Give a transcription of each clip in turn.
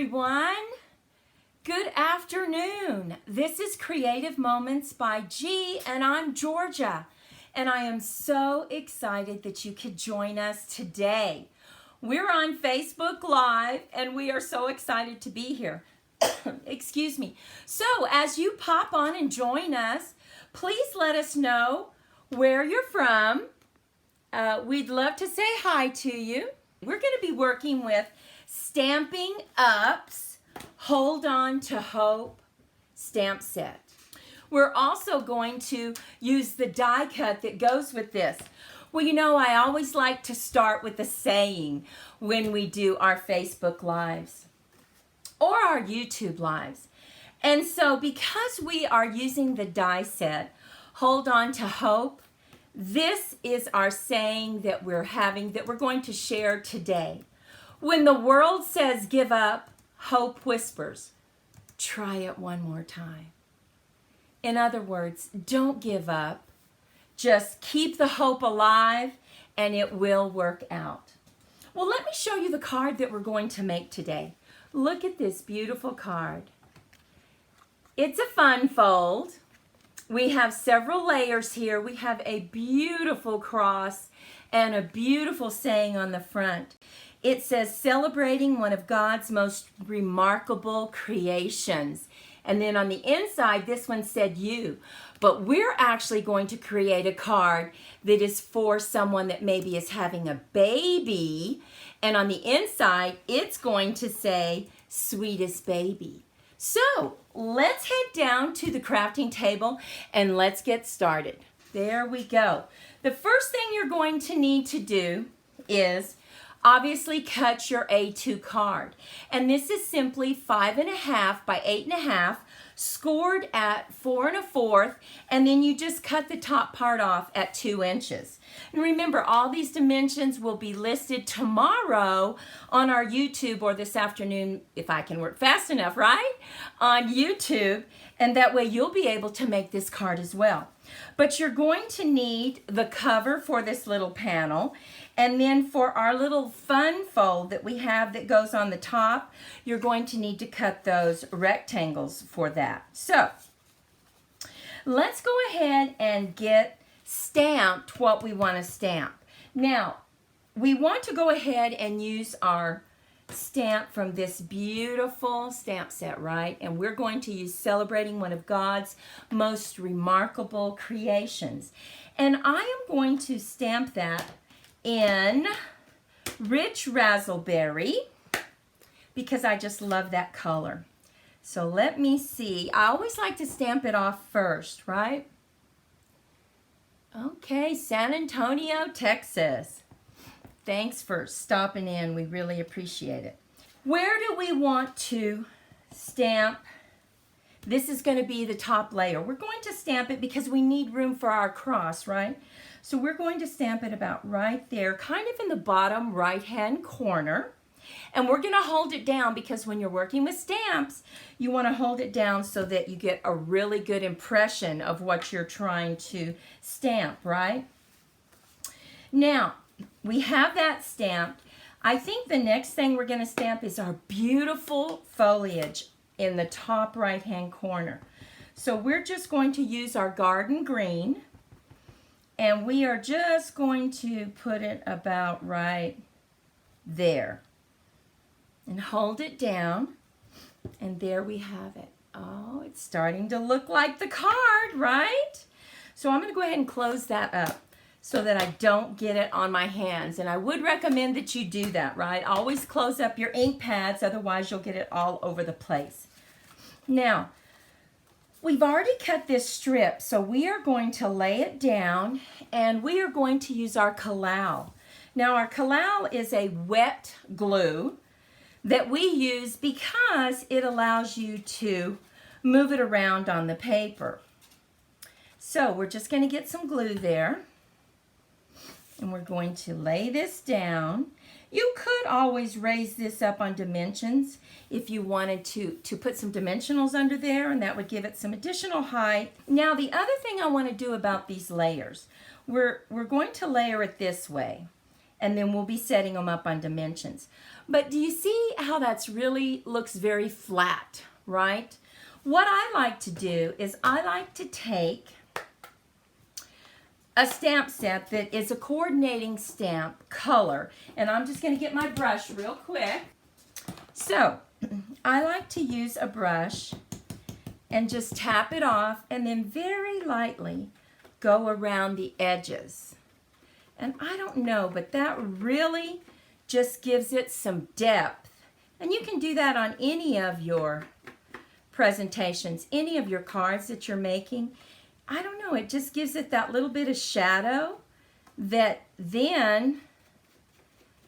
everyone. Good afternoon. This is Creative Moments by G, and I'm Georgia. And I am so excited that you could join us today. We're on Facebook Live, and we are so excited to be here. Excuse me. So as you pop on and join us, please let us know where you're from. We'd love to say hi to you. We're going to be working with Stampin' Up's Hold On to Hope stamp set. We're also going to use the die cut that goes with this. Well, you know, I always like to start with a saying when we do our Facebook Lives or our YouTube Lives. And so because we are using the die set, Hold On to Hope, this is our saying that we're going to share today. When the world says give up, hope whispers, try it one more time. In other words, don't give up. Just keep the hope alive and it will work out. Well, let me show you the card that we're going to make today. Look at this beautiful card. It's a fun fold. We have several layers here. We have a beautiful cross and a beautiful saying on the front. It says, celebrating one of God's most remarkable creations. And then on the inside, this one said you. But we're actually going to create a card that is for someone that maybe is having a baby. And on the inside, it's going to say, sweetest baby. So let's head down to the crafting table and let's get started. There we go. The first thing you're going to need to do is obviously cut your A2 card. And this is simply 5.5 by 8.5, scored at 4 1/4, and then you just cut the top part off at 2 inches. And remember, all these dimensions will be listed tomorrow on our YouTube, or this afternoon, if I can work fast enough, right? On YouTube, and that way you'll be able to make this card as well. But you're going to need the cover for this little panel, and then for our little fun fold that we have that goes on the top, you're going to need to cut those rectangles for that. So let's go ahead and get stamped what we want to stamp. Now, we want to go ahead and use our stamp from this beautiful stamp set, right? And we're going to use celebrating one of God's most remarkable creations. And I am going to stamp that in Rich Razzleberry because I just love that color. So let me see. I always like to stamp it off first, right? Okay, San Antonio, Texas. Thanks for stopping in. We really appreciate it. Where do we want to stamp? This is going to be the top layer. We're going to stamp it because we need room for our cross, right? So we're going to stamp it about right there, kind of in the bottom right-hand corner. And we're going to hold it down because when you're working with stamps, you want to hold it down so that you get a really good impression of what you're trying to stamp, right? Now, we have that stamped. I think the next thing we're going to stamp is our beautiful foliage in the top right-hand corner. So we're just going to use our garden green, and we are just going to put it about right there. And hold it down, and there we have it. Oh, it's starting to look like the card, right? So I'm going to go ahead and close that up so that I don't get it on my hands. And I would recommend that you do that, right? Always close up your ink pads, otherwise you'll get it all over the place. Now, we've already cut this strip, so we are going to lay it down, and we are going to use our Collal. Now, our Collal is a wet glue that we use because it allows you to move it around on the paper. So we're just going to get some glue there, and we're going to lay this down. You could always raise this up on dimensions if you wanted to put some dimensionals under there, and that would give it some additional height. Now, the other thing I want to do about these layers, we're going to layer it this way. and then we'll be setting them up on dimensions. But do you see how that's really looks very flat, right? What I like to do is I like to take a stamp set that is a coordinating stamp color, and I'm just going to get my brush real quick. So I like to use a brush and just tap it off and then very lightly go around the edges. And I don't know, but that really just gives it some depth. And you can do that on any of your presentations, any of your cards that you're making. I don't know, it just gives it that little bit of shadow that then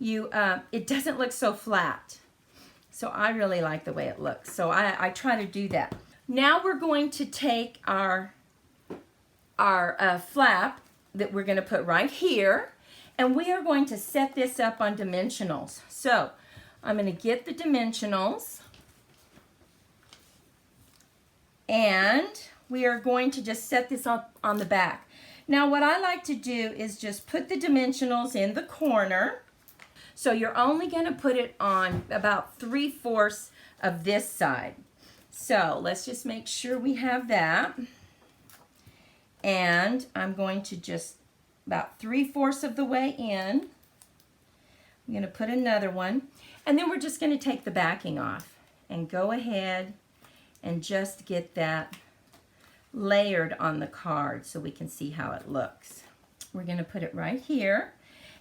it doesn't look so flat. So I really like the way it looks. So I try to do that. Now we're going to take our flap that we're going to put right here, and we are going to set this up on dimensionals. So I'm going to get the dimensionals, and we are going to just set this up on the back. Now what I like to do is just put the dimensionals in the corner. So you're only going to put it on about 3/4 of this side. So let's just make sure we have that. And I'm going to just about 3/4 of the way in. I'm going to put another one. And then we're just going to take the backing off and go ahead and just get that layered on the card so we can see how it looks. We're going to put it right here.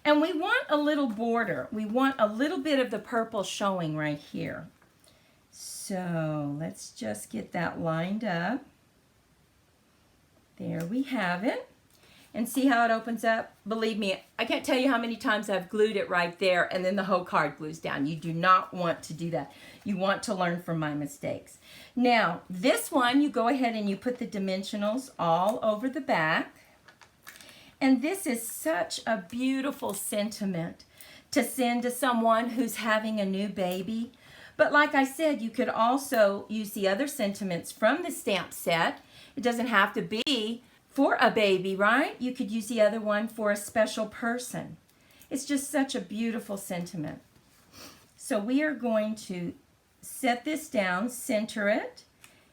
And we want a little border. We want a little bit of the purple showing right here. So let's just get that lined up. There we have it. And see how it opens up? Believe me, I can't tell you how many times I've glued it right there and then the whole card glues down. You do not want to do that. You want to learn from my mistakes. Now, this one, you go ahead and you put the dimensionals all over the back. And this is such a beautiful sentiment to send to someone who's having a new baby. But like I said, you could also use the other sentiments from the stamp set. It doesn't have to be for a baby, right? You could use the other one for a special person. It's just such a beautiful sentiment. So we are going to set this down, center it,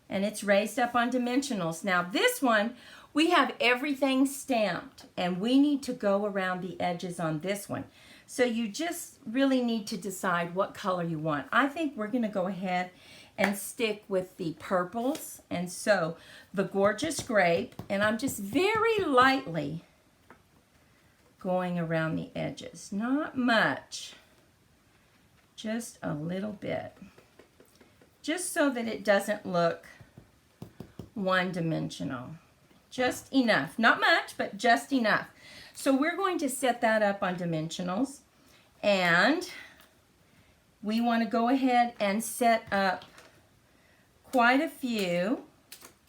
and it's raised up on dimensionals. Now this one, we have everything stamped, and we need to go around the edges on this one. So you just really need to decide what color you want. I think we're going to go ahead and stick with the purples, and so the Gorgeous Grape, and I'm just very lightly going around the edges. Not much, just a little bit, just so that it doesn't look one-dimensional. Just enough, not much, but just enough. So we're going to set that up on dimensionals, and we want to go ahead and set up quite a few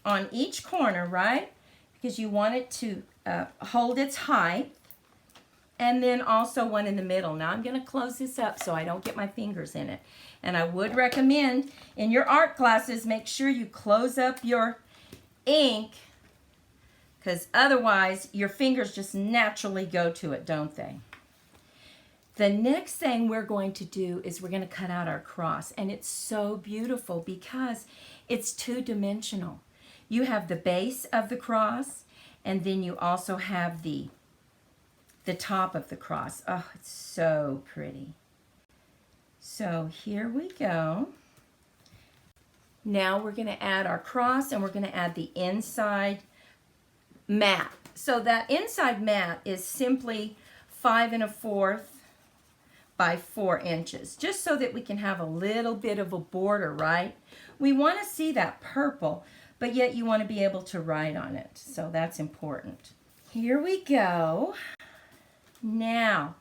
on each corner, right? Because you want it to hold its height, and then also one in the middle. Now I'm going to close this up so I don't get my fingers in it. And I would recommend in your art classes, make sure you close up your ink, because otherwise your fingers just naturally go to it, don't they? The next thing we're going to do is we're going to cut out our cross, and it's so beautiful because it's two-dimensional. You have the base of the cross, and then you also have the top of the cross. Oh, it's so pretty. So here we go. Now we're going to add our cross, and we're going to add the inside mat. So that inside mat is simply 5 1/4 by 4 inches, just so that we can have a little bit of a border, right? We want to see that purple, but yet you want to be able to write on it, so that's important. Here we go. Now,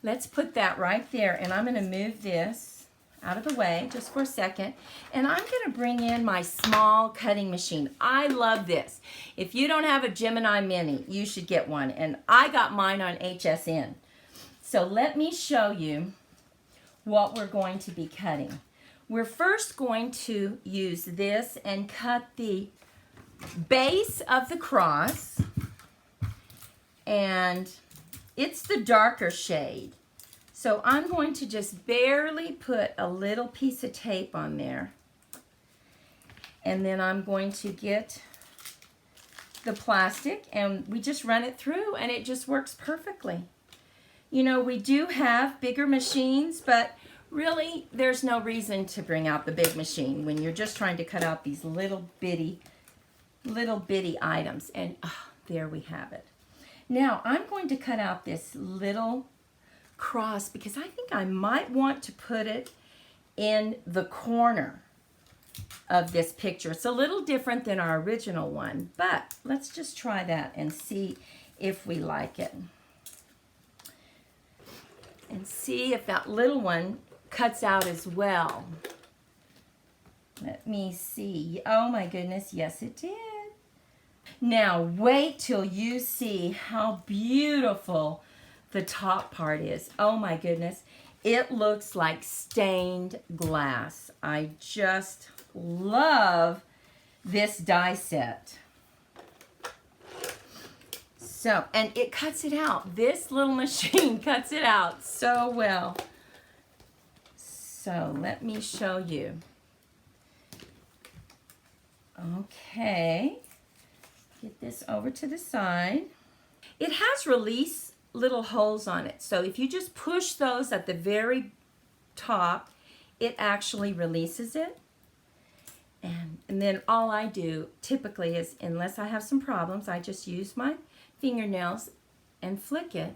let's put that right there, and I'm going to move this out of the way just for a second, and I'm going to bring in my small cutting machine. I love this. If you don't have a Gemini Mini, you should get one, and I got mine on HSN. So let me show you what we're going to be cutting. We're first going to use this and cut the base of the cross, and it's the darker shade. So I'm going to just barely put a little piece of tape on there. And then I'm going to get the plastic and we just run it through and it just works perfectly. You know, we do have bigger machines, but really there's no reason to bring out the big machine when you're just trying to cut out these little bitty items. And there we have it. Now I'm going to cut out this little cross because I think I might want to put it in the corner of this picture. It's a little different than our original one, but let's just try that and see if we like it. And see if that little one cuts out as well. Let me see. Oh my goodness, yes it did. Now wait till you see how beautiful the top part is. Oh my goodness. It looks like stained glass. I just love this die set. So, and it cuts it out. This little machine cuts it out so well. So let me show you. Okay. Get this over to the side. It has release little holes on it. So if you just push those at the very top, it actually releases it. And then all I do typically is, unless I have some problems, I just use my fingernails and flick it.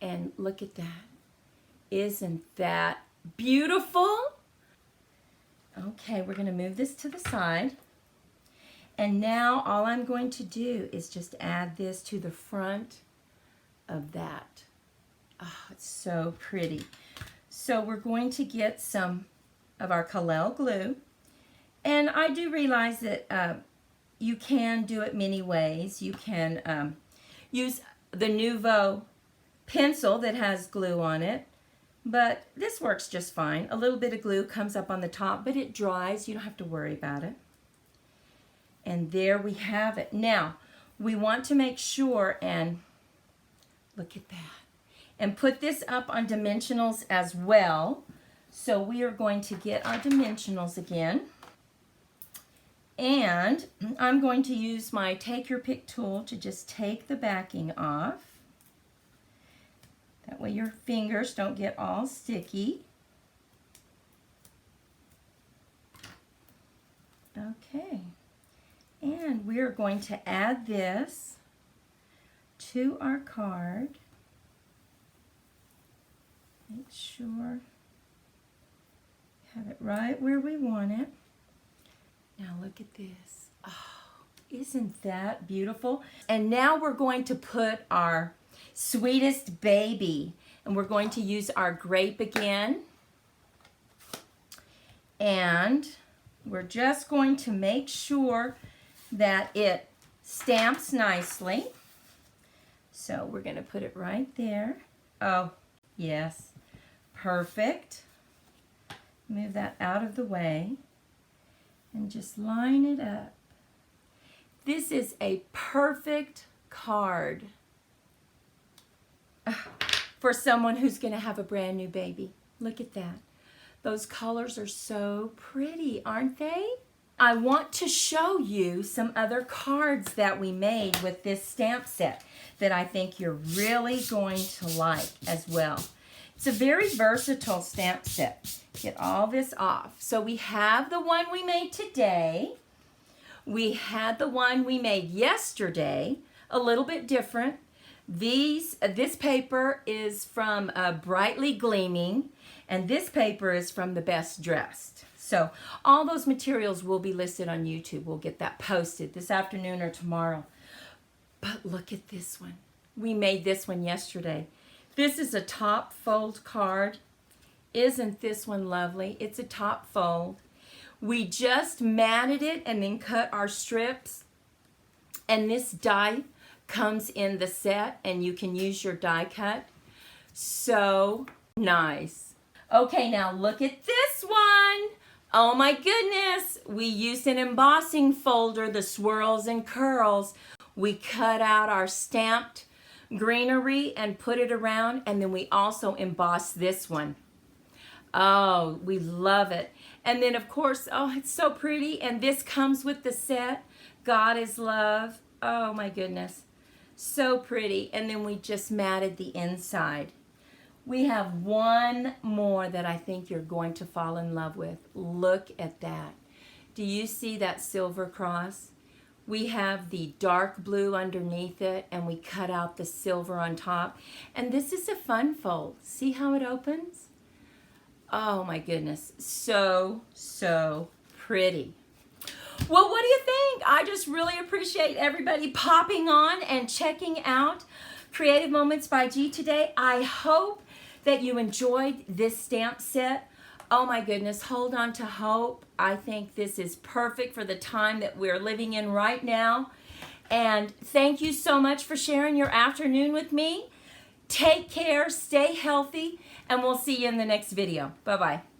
And look at that. Isn't that beautiful? Okay, we're going to move this to the side. And now all I'm going to do is just add this to the front of that. Oh, it's so pretty. So we're going to get some of our Kalel glue. And I do realize that you can do it many ways. You can use the Nuvo pencil that has glue on it. But this works just fine. A little bit of glue comes up on the top, but it dries. You don't have to worry about it. And there we have it. Now, we want to make sure and look at that. And put this up on dimensionals as well. So we are going to get our dimensionals again. And I'm going to use my Take Your Pick tool to just take the backing off. That way your fingers don't get all sticky. Okay. And we're going to add this to our card. Make sure have it right where we want it. Now look at this. Oh, isn't that beautiful? And now we're going to put our sweetest baby, and we're going to use our grape again. And we're just going to make sure that it stamps nicely. So we're going to put it right there. Oh, yes. Perfect. Move that out of the way and just line it up. This is a perfect card for someone who's going to have a brand new baby. Look at that. Those colors are so pretty, aren't they? I want to show you some other cards that we made with this stamp set that I think you're really going to like as well. It's a very versatile stamp set. Get all this off. So we have the one we made today. We had the one we made yesterday, a little bit different. This paper is from Brightly Gleaming, and this paper is from The Best Dressed. So all those materials will be listed on YouTube. We'll get that posted this afternoon or tomorrow. But look at this one. We made this one yesterday. This is a top fold card. Isn't this one lovely? It's a top fold. We just matted it and then cut our strips. And this die comes in the set, and you can use your die cut. So nice. Okay, now look at this one. Oh my goodness. We used an embossing folder, the swirls and curls. We cut out our stamped greenery and put it around. And then we also emboss this one. Oh, we love it. And then, of course, oh, it's so pretty. And this comes with the set. God is love. Oh, my goodness. So pretty. And then we just matted the inside. We have one more that I think you're going to fall in love with. Look at that. Do you see that silver cross? We have the dark blue underneath it, and we cut out the silver on top. And this is a fun fold. See how it opens? Oh my goodness. So, so pretty. Well, what do you think? I just really appreciate everybody popping on and checking out Creative Moments by G today. I hope that you enjoyed this stamp set. Oh my goodness, hold on to hope. I think this is perfect for the time that we're living in right now. And thank you so much for sharing your afternoon with me. Take care, stay healthy, and we'll see you in the next video. Bye-bye.